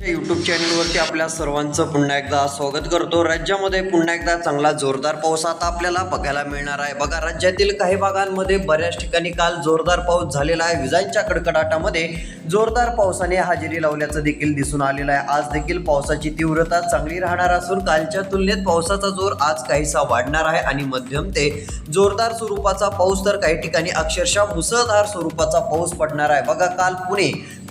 YouTube चॅनलवरती आपल्या सर्वांचं पुन्हा एकदा स्वागत करतो। राज्यामध्ये पुन्हा एकदा चांगला जोरदार पाऊस आता आपल्याला बघायला मिळणार आहे। बघा, राज्यातील काही भागांमध्ये बऱ्याच ठिकाणी काल जोरदार पाऊस झालेला आहे। विजांच्या कडकडाटामध्ये जोरदार पावसाने हजेरी लावल्याचं देखील दिसून आलेलं आहे। आज देखील पावसाची तीव्रता चांगली राहणार असून कालच्या तुलनेत पावसाचा जोर आज काहीसा वाढणार आहे आणि मध्यम ते जोरदार स्वरूपाचा पाऊस तर काही ठिकाणी अक्षरशः मुसळधार स्वरूपाचा पाऊस पडणार आहे। बघा, काल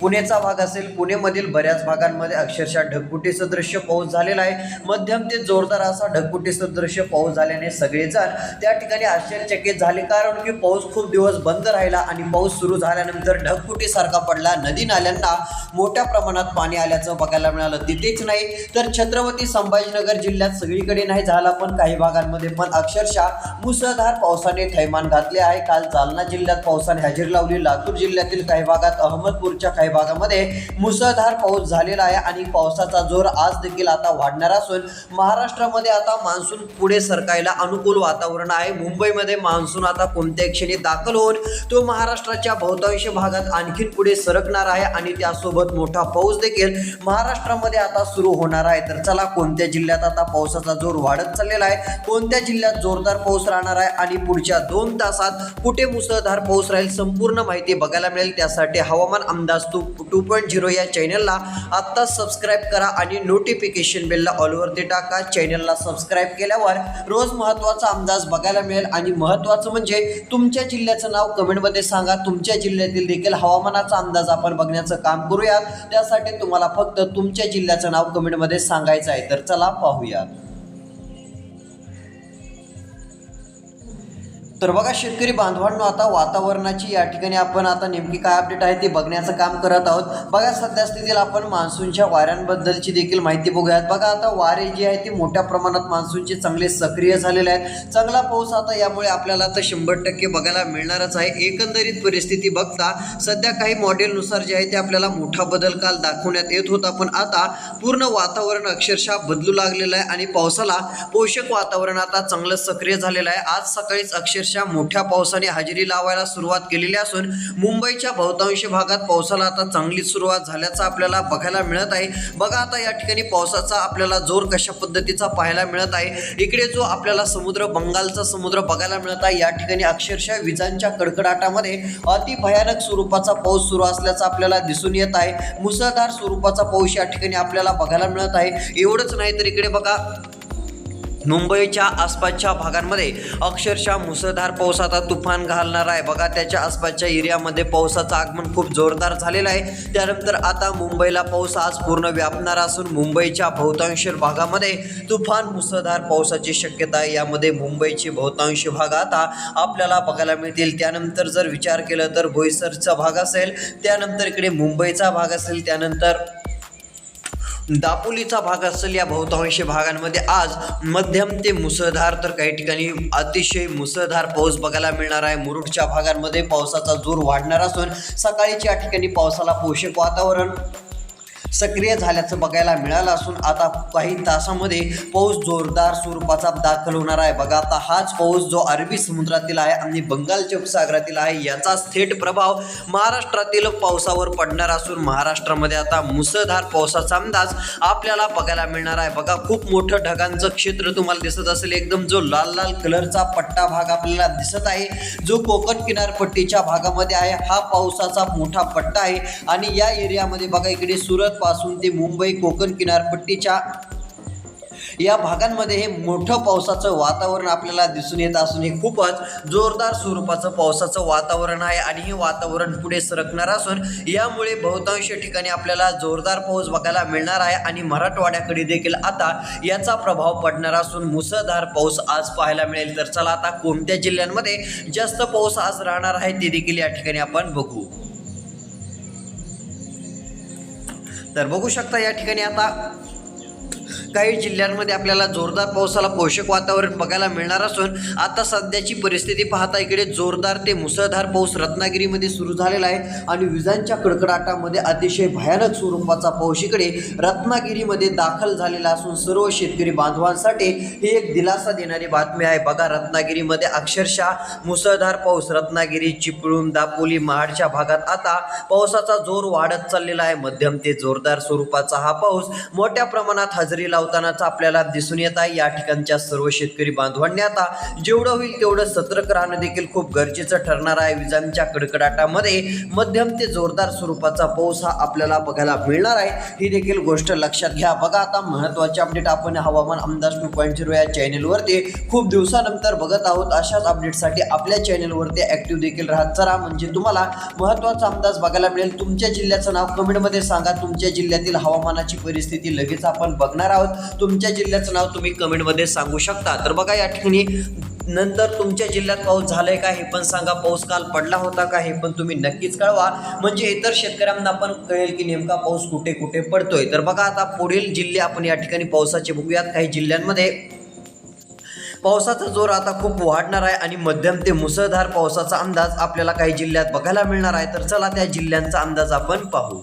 पुणेचा भाग असेल, पुणेमधील बऱ्याच भागांमध्ये अक्षरशः ढगफुटी सदृश्य पाऊस झालेला आहे। मध्यम ते जोरदार असा ढगफुटी सदृश्य पाऊस झाल्याने सगळेजण त्या ठिकाणी आश्चर्यचकित झाले, कारण की पाऊस खूप दिवस बंद राहिला आणि पाऊस सुरू झाल्यानंतर ढगफुटी सारखा पडला। नदी नाल्यांना मोठ्या प्रमाणात पाणी आल्याचं बघायला मिळालं। तिथेच नाही तर छत्रपती संभाजीनगर जिल्ह्यात सगळीकडे नाही झाला, पण काही भागांमध्ये पण अक्षरशः मुसळधार पावसाने थैमान घातले आहे। काल जालना जिल्ह्यात पावसाने हजेरी लावली। लातूर जिल्ह्यातील काही भागात, अहमदपूरच्या काही भागामध्ये मुसळधार पाऊस झालेला आहे आणि पावसाचा जोर आज देखील आता वाढणार असून महाराष्ट्रामध्ये आता मान्सून पुढे सरकायला अनुकूल वातावरण आहे। मुंबईमध्ये मान्सून आता कोणत्याही क्षणी दाखल होऊन तो महाराष्ट्राच्या बहुतांश भागात आणखीन पुढे सरकणार आहे आणि त्यासोबत मोठा पाऊस देखील महाराष्ट्रामध्ये आता सुरू होणार आहे। तर चला, कोणत्या जिल्ह्यात आता पावसाचा जोर वाढत चाललेला आहे, कोणत्या जिल्ह्यात जोरदार पाऊस राहणार आहे आणि पुढच्या 2 तासात कुठे मुसळधार पाऊस राहील, संपूर्ण माहिती बघायला मिळेल। त्यासाठी हवामान अंदाज 2.0 या चॅनलला आत्ता सबस्क्राईब करा आणि नोटिफिकेशन बेलला ऑलवरती टाका। चॅनलला सबस्क्राईब केल्यावर रोज महत्त्वाचा अंदाज बघायला मिळेल आणि महत्त्वाचं म्हणजे तुमच्या जिल्ह्याचं नाव कमेंटमध्ये सांगा। तुमच्या जिल्ह्यातील देखील हवामानाचा अंदाज आपण बघण्याचं काम करूयात। त्यासाठी तुम्हाला फक्त तुमच्या जिल्ह्याचं नाव कमेंटमध्ये सांगायचं आहे। तर चला पाहूयात। तर बघा शेतकरी बांधवांनो, आता वातावरणाची या ठिकाणी आपण आता नेमकी काय अपडेट आहे ते बघण्याचं काम करत आहोत। बघा, सध्या स्थितीला आपण मान्सूनच्या वाऱ्यांबद्दलची देखील माहिती बघूयात। बघा, आता वारे जी आहे ती मोठ्या प्रमाणात मान्सूनचे चांगले सक्रिय झालेले आहेत। चांगला पाऊस आता यामुळे आपल्याला आता 100% बघायला मिळणारच आहे। एकंदरीत परिस्थिती बघता सध्या काही मॉडेलनुसार जे आहे ते आपल्याला मोठा बदल काल दाखवण्यात येत होता, पण आता पूर्ण वातावरण अक्षरशः बदलू लागलेलं आहे आणि पावसाला पोषक वातावरण आता चांगलं सक्रिय झालेलं आहे। आज सकाळीच अक्षरशः मोठ्या पावसाने हजेरी लावायला सुरुवात केलेली असून मुंबईच्या बहुतांश भागात पावसाला आता चांगली सुरुवात झाल्याचं आपल्याला बघायला मिळत आहे। बघा, आता या ठिकाणी पावसाचा आपल्याला जोर कशा पद्धतीचा पाहायला मिळत आहे। इकडे जो आपल्याला समुद्र, बंगालचा समुद्र बघायला मिळत आहे, या ठिकाणी अक्षरशः विजांच्या कडकडाटामध्ये अति भयानक स्वरूपाचा पाऊस सुरू असल्याचं आपल्याला दिसून येत आहे। मुसळधार स्वरूपाचा पाऊस या ठिकाणी आपल्याला बघायला मिळत आहे। एवढंच नाही तर इकडे बघा, मुंबईच्या आसपासच्या भागांमध्ये अक्षरशः मुसळधार पाऊस आता तुफान घालणार आहे। बघा, त्याच्या आसपासच्या एरियामध्ये पावसाचं आगमन खूप जोरदार झालेलं आहे। त्यानंतर आता मुंबईला पाऊस आज पूर्ण व्यापणार असून मुंबईच्या बहुतांश भागामध्ये तुफान मुसळधार पावसाची शक्यता आहे। यामध्ये मुंबईचे बहुतांश भाग आता आपल्याला बघायला मिळतील। त्यानंतर जर विचार केला तर बोईसरचा भाग असेल, त्यानंतर इकडे मुंबईचा भाग असेल, त्यानंतर दापोलीचा भाग असेल, या बहुतांश भागांमध्ये आज मध्यम ते मुसळधार तर काही ठिकाणी अतिशय मुसळधार पाऊस बघायला मिळणार आहे। मुरुडच्या भागांमध्ये पावसाचा जोर वाढणार असून सकाळीच या ठिकाणी पावसाला पोषक वातावरण सक्रिय झाल्याचं बघायला मिळालं असून आता काही तासामध्ये पाऊस जोरदार स्वरूपाचा दाखल होणार आहे। बघा, आता हाच पाऊस जो अरबी समुद्रातील आहे आणि बंगालच्या उपसागरातील आहे, याचा थेट प्रभाव महाराष्ट्रातील पावसावर पडणार असून महाराष्ट्रामध्ये आता मुसळधार पावसाचा अंदाज आपल्याला बघायला मिळणार आहे। बघा, खूप मोठं ढगांचं क्षेत्र तुम्हाला दिसत असेल, एकदम जो लाल लाल कलरचा पट्टा भाग आपल्याला दिसत आहे, जो कोकण किनारपट्टीच्या भागामध्ये आहे, हा पावसाचा मोठा पट्टा आहे। आणि या एरियामध्ये बघा, इकडे सुरत पासून ते मुंबई, कोकण किनारपट्टीच्या या भागांमध्ये हे मोठं पावसाचं वातावरण आपल्याला दिसून येत असून हे खूपच जोरदार स्वरूपाचं पावसाचं वातावरण आहे आणि हे वातावरण पुढे सरकणार असून यामुळे बहुतांश ठिकाणी आपल्याला जोरदार पाऊस बघायला मिळणार आहे आणि मराठवाड्याकडे देखील आता याचा प्रभाव पडणार असून मुसळधार पाऊस आज पाहायला मिळेल। तर चला, आता कोणत्या जिल्ह्यांमध्ये जास्त पाऊस आज राहणार आहे ते देखील या ठिकाणी आपण बघू। तर बघू शकता, या ठिकाणी आता काही जिल्ह्यांमध्ये आपल्याला जोरदार पावसाला पोषक वातावरण बघायला मिळणार असून आता सध्याची परिस्थिती पाहता इकडे जोरदार ते मुसळधार पाऊस रत्नागिरीमध्ये सुरू झालेला आहे आणि विजांच्या कडकडाटामध्ये अतिशय भयानक स्वरूपाचा पाऊस इकडे रत्नागिरीमध्ये दाखल झालेला असून सर्व शेतकरी बांधवांसाठी ही एक दिलासा देणारी बातमी आहे। बघा, रत्नागिरीमध्ये अक्षरशः मुसळधार पाऊस रत्नागिरी, चिपळूण, दापोली, महाडच्या भागात आता पावसाचा जोर वाढत चाललेला आहे। मध्यम ते जोरदार स्वरूपाचा हा पाऊस मोठ्या प्रमाणात हजेरी लावतानाच आपल्याला दिसून येत आहे। या ठिकाणच्या सर्व शेतकरी बांधवांनी आता जेवढं होईल तेवढं सतर्क राहणं देखील खूप गरजेचं ठरणार आहे। विजांच्या कडकडाटामध्ये मध्यम ते जोरदार स्वरूपाचा पाऊस हा आपल्याला बघायला मिळणार आहे, ही देखील गोष्ट लक्षात घ्या। बघा, आता महत्त्वाचे अपडेट आपण हवामान अंदाज 2.0 या चॅनलवरती खूप दिवसानंतर बघत आहोत। अशाच अपडेटसाठी आपल्या चॅनलवरती ॲक्टिव्ह देखील राहत चला, म्हणजे तुम्हाला महत्त्वाचा अंदाज बघायला मिळेल। तुमच्या जिल्ह्याचं नाव कमेंटमध्ये सांगा, तुमच्या जिल्ह्यातील हवामानाची परिस्थिती लगेच आपण बघणार आहोत। तुमच्या जिल्ह्याचं नाव तुम्ही कमेंटमध्ये सांगू शकता। तर बघा, या ठिकाणी नंतर तुमच्या जिल्ह्यात पाऊस झालाय का हे पण सांगा, पाऊस काल पडला होता का हे पण तुम्ही नक्कीच कळवा, म्हणजे इतर शेतकऱ्यांना पण कळेल की नेमका पाऊस कुठे कुठे पडतोय। तर बघा, आता पुढील जिल्हे आपण या ठिकाणी पावसाचे बघूयात। काही जिल्ह्यांमध्ये पावसाचा जोर आता खूप वाढणार आहे आणि मध्यम ते मुसळधार पावसाचा अंदाज आपल्याला काही जिल्ह्यात बघायला मिळणार आहे। तर चला त्या जिल्ह्यांचा अंदाज आपण पाहू।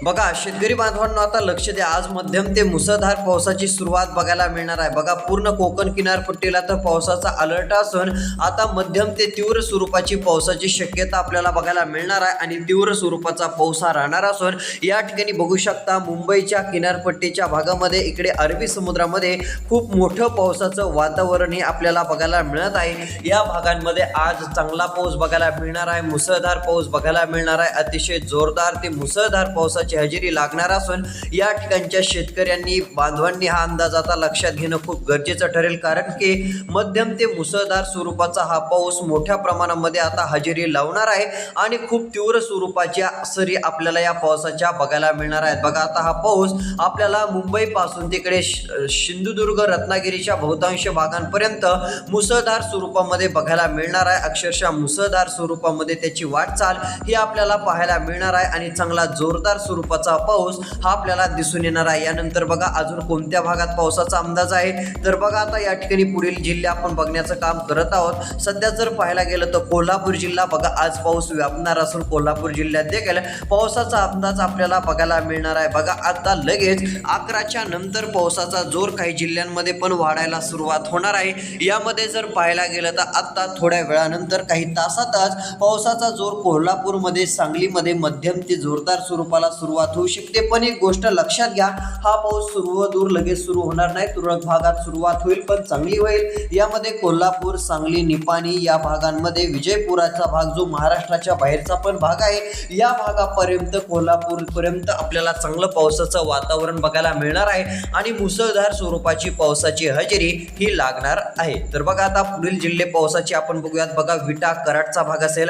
बघा, शेतकरी बांधवांनो आता लक्ष द्या, आज मध्यम ते मुसळधार पावसाची सुरुवात बघायला मिळणार आहे। बघा, पूर्ण कोकण किनारपट्टीला तर पावसाचा अलर्ट असून आता मध्यम ते तीव्र स्वरूपाची पावसाची शक्यता आपल्याला बघायला मिळणार आहे आणि तीव्र स्वरूपाचा पाऊस हा राहणार असून या ठिकाणी बघू शकता मुंबईच्या किनारपट्टीच्या भागामध्ये इकडे अरबी समुद्रामध्ये खूप मोठं पावसाचं वातावरण हे आपल्याला बघायला मिळत आहे। या भागांमध्ये आज चांगला पाऊस बघायला मिळणार आहे, मुसळधार पाऊस बघायला मिळणार आहे। अतिशय जोरदार ते मुसळधार पावसाची हजेरी लागणार असून या ठिकाणच्या शेतकऱ्यांनी बांधवांनी हा अंदाज आता लक्षात घेणं खूप गरजेचं ठरेल, कारण की मध्यम ते मुसळधार स्वरूपाचा हा पाऊस मोठ्या प्रमाणामध्ये आता हजेरी लावणार आहे आणि खूप तीव्र स्वरूपाच्या सरी आपल्याला या पावसाच्या बघायला मिळणार आहेत। बघा, आता हा पाऊस आपल्याला मुंबई पासून तिकडे सिंधुदुर्ग, रत्नागिरीच्या बहुतांश भागांपर्यंत मुसळधार स्वरूपामध्ये बघायला मिळणार आहे। अक्षरशः मुसळधार स्वरूपामध्ये त्याची वाटचाल ही आपल्याला पाहायला मिळणार आहे आणि चांगला जोरदार स्वरूपाचा पाऊस हा आपल्याला दिसून येणार आहे। यानंतर बघा, अजून कोणत्या भागात पावसाचा अंदाज आहे, तर बघा आता या ठिकाणी पुढील जिल्हे आपण बघण्याचं काम करत आहोत। सध्या जर पाहायला गेलं तर कोल्हापूर जिल्हा बघा आज पाऊस व्यापणार असून कोल्हापूर जिल्ह्यात देखील पावसाचा अंदाज आपल्याला बघायला मिळणार आहे। बघा, आता लगेच 11च्या नंतर पावसाचा जोर काही जिल्ह्यांमध्ये पण वाढायला सुरुवात होणार आहे। यामध्ये जर पाहायला गेलं तर आता थोड्या वेळानंतर काही तासातच पावसाचा जोर कोल्हापूरमध्ये, सांगलीमध्ये मध्यम ते जोरदार स्वरूपाला सुरुवात होऊ शकते। पण एक गोष्ट लक्षात घ्या, हा पाऊस दूर लगेच सुरू होणार नाही, तुरळक भागात सुरुवात होईल पण चांगली होईल। यामध्ये कोल्हापूर, सांगली, निपाणी या भागांमध्ये, विजयपुराचा भाग जो महाराष्ट्राच्या बाहेरचा पण भाग आहे, या भागापर्यंत कोल्हापूरपर्यंत आपल्याला चांगलं पावसाचं वातावरण बघायला मिळणार आहे आणि मुसळधार स्वरूपाची पावसाची हजेरी ही लागणार आहे। तर बघा, आता पुढील जिल्हे पावसाचे आपण बघूयात। बघा, विटा, कराडचा भाग असेल।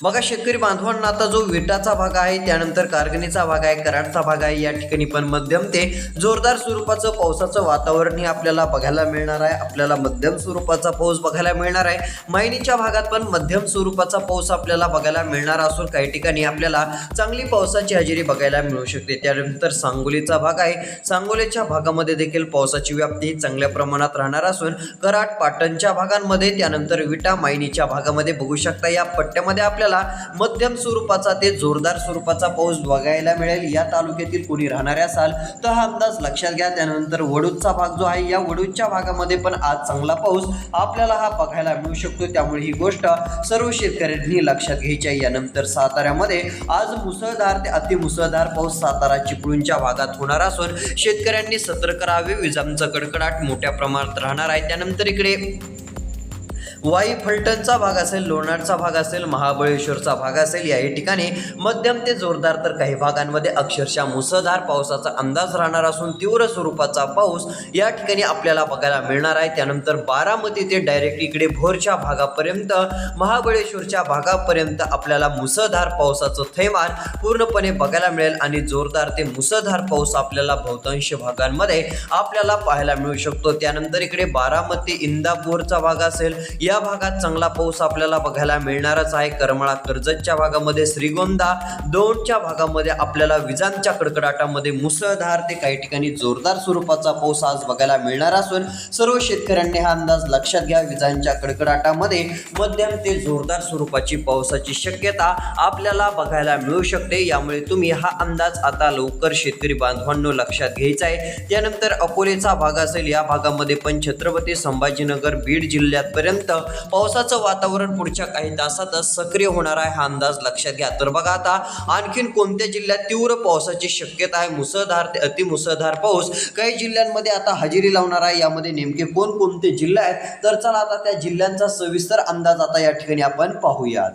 बघा शेतकरी बांधवांना आता जो विटाचा भाग आहे, त्यानंतर कारगणीचा भाग आहे, कराडचा भाग आहे, या ठिकाणी पण मध्यम ते जोरदार स्वरूपाचं पावसाचं वातावरण हे आपल्याला बघायला मिळणार आहे। आपल्याला मध्यम स्वरूपाचा पाऊस बघायला मिळणार आहे। मायनीच्या भागात पण मध्यम स्वरूपाचा पाऊस आपल्याला बघायला मिळणार असून काही ठिकाणी आपल्याला चांगली पावसाची हजेरी बघायला मिळू शकते। त्यानंतर सांगोलीचा भाग आहे, सांगोलीच्या भागामध्ये देखील पावसाची व्याप्ती चांगल्या प्रमाणात राहणार असून कराड, पाटणच्या भागांमध्ये, त्यानंतर विटा, मायनीच्या भागामध्ये बघू शकता या पट्ट्यामध्ये आपल्याला मध्यम स्वरूपाचा ते जोरदार स्वरूपाचा पाऊस बघायला मिळेल। या तालुक्यातील कोणी राहणारे असाल तर हा अंदाज लक्षात घ्या। त्यानंतर वडूजचा भाग जो आहे, या वडूजच्या भागामध्ये पण आज चांगला पाऊस आपल्याला हा बघायला मिळू शकतो, त्यामुळे ही गोष्ट सर्व शेतकऱ्यांनी लक्षात घ्यायची आहे। यानंतर साताऱ्यामध्ये आज मुसळधार ते अतिमुसळधार पाऊस सातारा, चिपळूणच्या भागात होणार असून शेतकऱ्यांनी सतर्क राहावे, विजांचा कडकडाट मोठ्या प्रमाणात राहणार आहे। त्यानंतर इकडे वाई, फलटणचा भाग असेल, लोणारचा भाग असेल, महाबळेश्वरचा भाग असेल, या ठिकाणी मध्यम ते जोरदार तर काही भागांमध्ये अक्षरशः मुसळधार पावसाचा अंदाज राहणार असून तीव्र स्वरूपाचा पाऊस या ठिकाणी आपल्याला बघायला मिळणार आहे। त्यानंतर बारामती ते डायरेक्ट इकडे भोरच्या भागापर्यंत, महाबळेश्वरच्या भागापर्यंत आपल्याला मुसळधार पावसाचं थैमान पूर्णपणे बघायला मिळेल आणि जोरदार ते मुसळधार पाऊस आपल्याला बहुतांश भागांमध्ये आपल्याला पाहायला मिळू शकतो। त्यानंतर इकडे बारामती, इंदापूरचा भाग असेल, या भागात चांगला पाऊस आपल्याला बघायला मिळणारच आहे। करमाळा कर्जतच्या भागामध्ये, श्रीगोंदा दौंडच्या भागामध्ये आपल्याला विजांच्या कडकडाटामध्ये मुसळधार ते काही ठिकाणी जोरदार स्वरूपाचा पाऊस आज बघायला मिळणार असून सर्व शेतकऱ्यांनी हा अंदाज लक्षात घ्या। विजांच्या कडकडाटामध्ये मध्यम ते जोरदार स्वरूपाची पावसाची शक्यता आपल्याला बघायला मिळू शकते। यामुळे तुम्ही हा अंदाज आता लवकर शेतकरी बांधवांनो लक्षात घ्यायचा आहे। त्यानंतर अकोलेचा भाग असेल, या भागामध्ये पण छत्रपती संभाजीनगर बीड जिल्ह्यापर्यंत पावसाचं वातावरण पुढच्या काही तासातच सक्रिय होणार आहे, हा अंदाज लक्षात घ्या। तर बघा आता आणखीन कोणत्या जिल्ह्यात तीव्र पावसाची शक्यता आहे, मुसळधार ते अतिमुसळधार पाऊस काही जिल्ह्यांमध्ये आता हजेरी लावणार आहे। यामध्ये नेमके कोणकोणते जिल्हे आहेत, तर चला आता त्या जिल्ह्यांचा सविस्तर अंदाज आता या ठिकाणी आपण पाहूयात।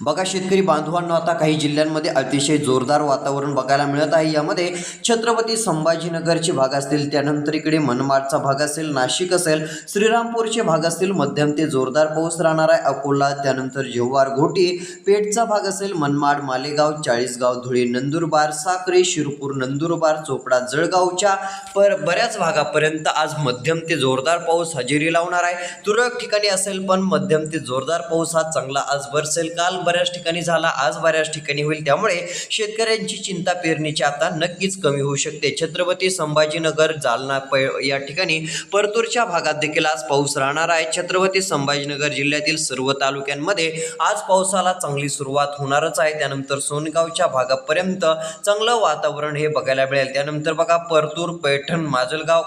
बघा शेतकरी बांधवांनो, आता काही जिल्ह्यांमध्ये अतिशय जोरदार वातावरण बघायला मिळत आहे। यामध्ये छत्रपती संभाजीनगरचे भाग असतील, त्यानंतर इकडे मनमाडचा भाग असेल, नाशिक असेल, श्रीरामपूरचे भाग असतील, मध्यम ते जोरदार पाऊस राहणार आहे। अकोला, त्यानंतर जव्हार, घोटी, पेठचा भाग असेल, मनमाड, मालेगाव, चाळीसगाव, धुळे, नंदुरबार, साक्री, शिरपूर, नंदुरबार, चोपडा, जळगावच्या बऱ्याच भागापर्यंत आज मध्यम ते जोरदार पाऊस हजेरी लावणार आहे। तुरळक ठिकाणी असेल पण मध्यम ते जोरदार पाऊस हा चांगला आज बरसेल। काल बऱ्याच ठिकाणी झाला, आज बऱ्याच ठिकाणी होईल, त्यामुळे शेतकऱ्यांची चिंता पेरणीची आता नक्कीच कमी होऊ शकते। छत्रपती संभाजीनगर, जालना या ठिकाणी परतूरच्या भागात देखील आज पाऊस राहणार आहे। छत्रपती संभाजीनगर जिल्ह्यातील सर्व तालुक्यांमध्ये आज पावसाला चांगली सुरुवात होणारच आहे। त्यानंतर सोनगावच्या भागापर्यंत चांगलं वातावरण हे बघायला मिळेल। त्यानंतर बघा परतूर, पैठण, माजलगाव,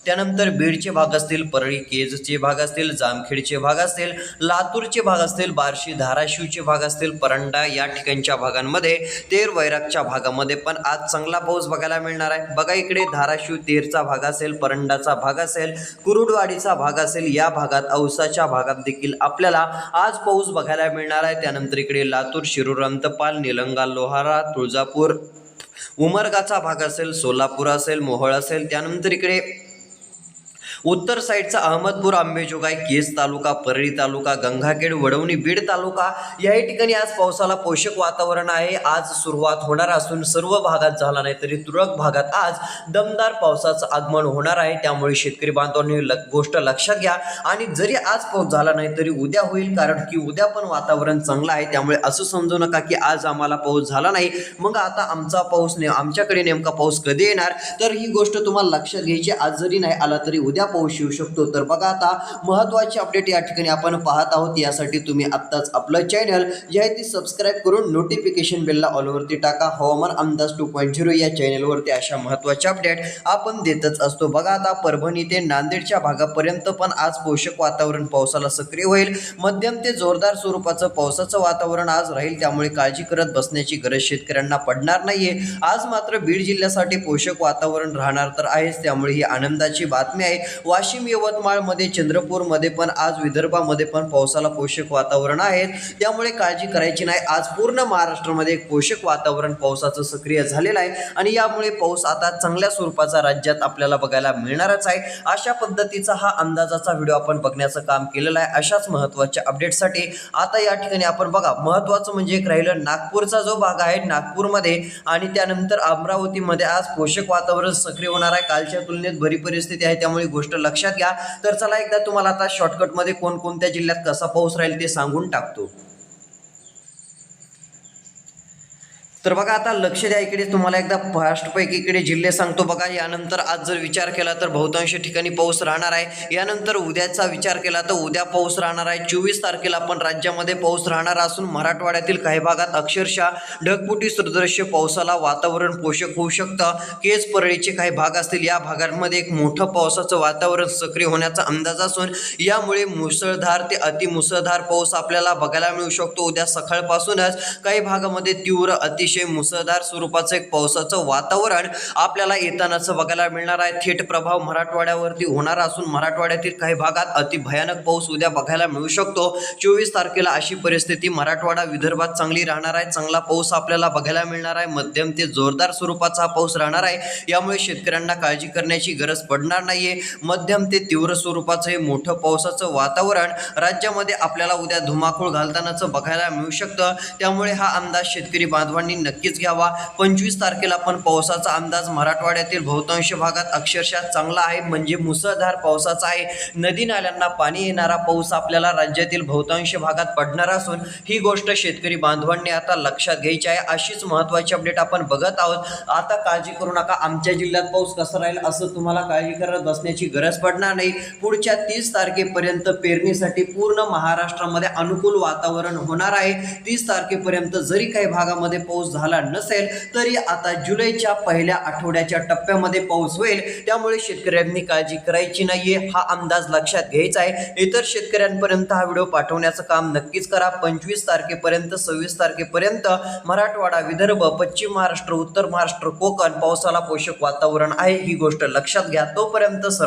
त्यानंतर बीडचे भाग असतील, परळी, केजचे भाग असतील, जामखेडचे भाग असतील, लातूरचे भाग असतील, बार्शी, धाराशिवचे भाग असतील, परंडा या ठिकाणच्या भागांमध्ये, तेर, वैरागच्या भागामध्ये पण आज चांगला पाऊस बघायला मिळणार आहे। बघा इकडे धाराशिव, तेरचा भाग असेल, परंडाचा भाग असेल, कुरुडवाडीचा भाग असेल, या भागात औसाच्या भागात देखील आपल्याला आज पाऊस बघायला मिळणार आहे। त्यानंतर इकडे लातूर, शिरूर, अंतपाल, निलंगा, लोहारा, तुळजापूर, उमरगाचा भाग असेल, सोलापूर असेल, मोहोळ असेल, त्यानंतर इकडे उत्तर साईडचा अहमदपूर, अंबेजोगाई, केज तालुका, परळी तालुका, गंगाखेड, वडवणी, बीड तालुका याही ठिकाणी आज पावसाला पोषक वातावरण आहे। आज सुरुवात होणार असून सर्व भागात झाला नाही तरी तुरळक भागात आज दमदार पावसाचं आगमन होणार आहे। त्यामुळे शेतकरी बांधवांनी गोष्ट लक्षात घ्या आणि जरी आज पाऊस झाला नाही तरी उद्या होईल, कारण की उद्या पण वातावरण चांगलं आहे। त्यामुळे असं समजू नका की आज आम्हाला पाऊस झाला नाही मग आता आमच्याकडे नेमका पाऊस कधी येणार, तर ही गोष्ट तुम्हाला लक्षात घ्यायची। आज जरी नाही आला तरी उद्या पाऊस येऊ शकतो। तर बघा आता महत्त्वाची अपडेट या ठिकाणी आपण पाहत आहोत। यासाठी तुम्ही आत्ताच आपलं चॅनल जे आहे ते सबस्क्राईब करून नोटिफिकेशन बेलला ऑलवरती टाका। हवामान अंदाज 2.0 या चॅनलवरती अशा महत्त्वाच्या अपडेट आपण देतच असतो। बघा आता परभणी ते नांदेडच्या भागापर्यंत पण आज पोषक वातावरण पावसाला सक्रिय होईल। मध्यम ते जोरदार स्वरूपाचं पावसाचं वातावरण आज राहील, त्यामुळे काळजी करत बसण्याची गरज शेतकऱ्यांना पडणार नाहीये। आज मात्र बीड जिल्ह्यासाठी पोषक वातावरण राहणार तर आहेच, त्यामुळे ही आनंदाची बातमी आहे। वाशिम, यवतमाळमध्ये, चंद्रपूरमध्ये पण आज विदर्भामध्ये पण पावसाला पोषक वातावरण आहे, त्यामुळे काळजी करायची नाही। आज पूर्ण महाराष्ट्रामध्ये एक पोषक वातावरण पावसाचं सक्रिय झालेलं आहे आणि यामुळे पाऊस आता चांगल्या स्वरूपाचा राज्यात आपल्याला बघायला मिळणारच आहे। अशा पद्धतीचा हा अंदाजाचा व्हिडिओ आपण बघण्याचं काम केलेलं आहे। अशाच महत्त्वाच्या अपडेटसाठी आता या ठिकाणी आपण बघा महत्त्वाचं म्हणजे एक राहिलं नागपूरचा जो भाग आहे, नागपूरमध्ये आणि त्यानंतर अमरावतीमध्ये आज पोषक वातावरण सक्रिय होणार आहे। कालच्या तुलनेत बरी परिस्थिती आहे, त्यामुळे गोष्ट लक्षात घ्या। तर चला एकदा तुम्हाला आता शॉर्टकटमध्ये कोणकोणत्या जिल्ह्यात कसा पाऊस राहील ते सांगून टाकतो। तर बघा आता लक्ष द्या, इकडे तुम्हाला एकदा फास्टपैकी इकडे जिल्हे सांगतो। बघा यानंतर आज जर विचार केला तर बहुतांश ठिकाणी पाऊस राहणार आहे। यानंतर उद्याचा विचार केला तर उद्या पाऊस राहणार आहे। 24 तारखेला पण राज्यामध्ये पाऊस राहणार असून मराठवाड्यातील काही भागात अक्षरशः ढगफुटी सदृश्य पावसाला वातावरण पोषक होऊ शकतं। केज, परळीचे काही भाग असतील, या भागांमध्ये एक मोठं पावसाचं वातावरण सक्रिय होण्याचा अंदाज असून यामुळे मुसळधार ते अतिमुसळधार पाऊस आपल्याला बघायला मिळू शकतो। उद्या सकाळपासूनच काही भागामध्ये तीव्र अतिशय मुसळधार स्वरूपाचं एक पावसाचं वातावरण आपल्याला येतानाच बघायला मिळणार आहे। थेट प्रभाव मराठवाड्यावरती होणार असून मराठवाड्यातील काही भागात अति भयानक पाऊस उद्या बघायला मिळू शकतो। 24 तारखेला अशी परिस्थिती मराठवाडा, विदर्भात चांगली राहणार आहे। चांगला पाऊस आपल्याला बघायला मिळणार आहे। मध्यम ते जोरदार स्वरूपाचा पाऊस राहणार आहे, यामुळे शेतकऱ्यांना काळजी करण्याची गरज पडणार नाहीये। मध्यम ते तीव्र स्वरूपाचं हे मोठं पावसाचं वातावरण राज्यामध्ये आपल्याला उद्या धुमाकूळ घालतानाच बघायला मिळू शकतं, त्यामुळे हा अंदाज शेतकरी बांधवांनी नक्कीच घ्यावा. 25 तारखेला पण पावसाचा अंदाज मराठवाड्यातील बहुतांश भागात अक्षरशः चांगला आहे, म्हणजे मुसळधार पावसाचा आहे. नदी नाल्यांना पाणी येणारा पाऊस आपल्याला राज्यातील बहुतांश भागात पडणार असून ही गोष्ट शेतकरी बांधवांनी आता लक्षात घ्यायची आहे. अशीच महत्त्वाची अपडेट आपण बघत आहोत. आता काळजी करू नका, आमच्या जिल्ह्यात पाऊस कसा राहील असं तुम्हाला काळजी करत बसण्याची गरज पडणार नाही. पुढच्या 30 तारखेपर्यंत पेरणीसाठी पूर्ण महाराष्ट्रामध्ये अनुकूल वातावरण होणार आहे. 30 तारखेपर्यंत जरी काही भागामध्ये पाऊस झाला नसेल तरी आता जुलैच्या पहिल्या आठवड्याच्या टप्प्यामध्ये पाऊस होईल. त्यामुळे शेतकऱ्यांनी काळजी करायची नाहीये, हा अंदाज लक्षात घ्यायचा आहे. इतर शेतकऱ्यांपर्यंत हा व्हिडिओ पाठवण्याचं काम नक्कीच करा. 25 तारखेपर्यंत 26 तारखेपर्यंत मराठवाडा, विदर्भ, पश्चिम महाराष्ट्र, उत्तर महाराष्ट्र, कोकण पावसाला पोषक वातावरण आहे. ही गोष्ट लक्षात घ्या. तोपर्यंत सर्व